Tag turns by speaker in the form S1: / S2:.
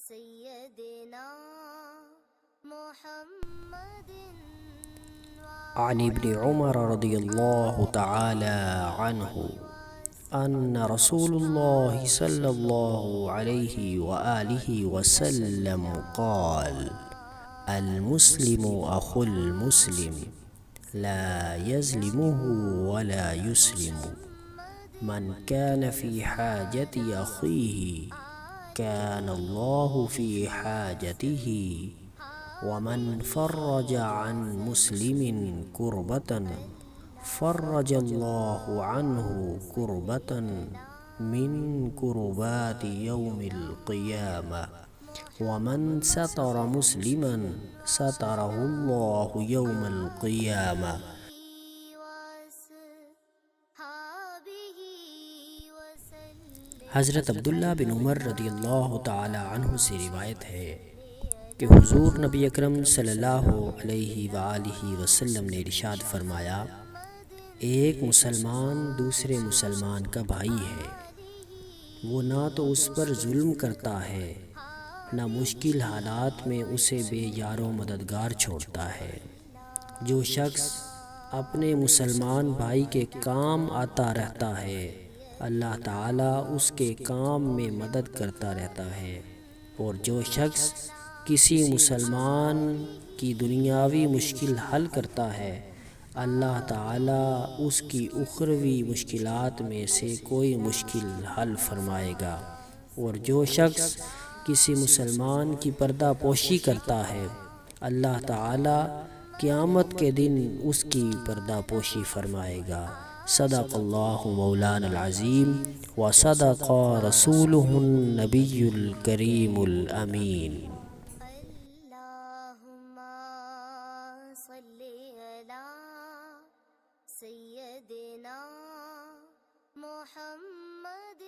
S1: سيدنا محمد
S2: عن ابن عمر رضی اللہ تعالی عنہ ان رسول اللہ صلی اللہ علیہ وآلہ وسلم قال المسلم اخو المسلم لا يظلمه ولا يسلم من كان في حاجة أخيه كان الله في حاجته ومن فرج عن مسلم كربة فرج الله عنه كربة من كربات يوم القيامة ومن ستر مسلما ستره الله يوم القيامة. حضرت عبداللہ بن عمر رضی اللہ تعالی عنہ سے روایت ہے کہ حضور نبی اکرم صلی اللہ علیہ وآلہ وسلم نے ارشاد فرمایا، ایک مسلمان دوسرے مسلمان کا بھائی ہے، وہ نہ تو اس پر ظلم کرتا ہے نہ مشکل حالات میں اسے بے یار و مددگار چھوڑتا ہے۔ جو شخص اپنے مسلمان بھائی کے کام آتا رہتا ہے اللہ تعالیٰ اس کے کام میں مدد کرتا رہتا ہے، اور جو شخص کسی مسلمان کی دنیاوی مشکل حل کرتا ہے اللہ تعالیٰ اس کی اخروی مشکلات میں سے کوئی مشکل حل فرمائے گا، اور جو شخص کسی مسلمان کی پردہ پوشی کرتا ہے اللہ تعالیٰ قیامت کے دن اس کی پردہ پوشی فرمائے گا۔ صدق اللہ مولانا العظیم وصدق رسولہ النبی الکریم الامین۔
S1: اللہم صلی علی سیدنا محمد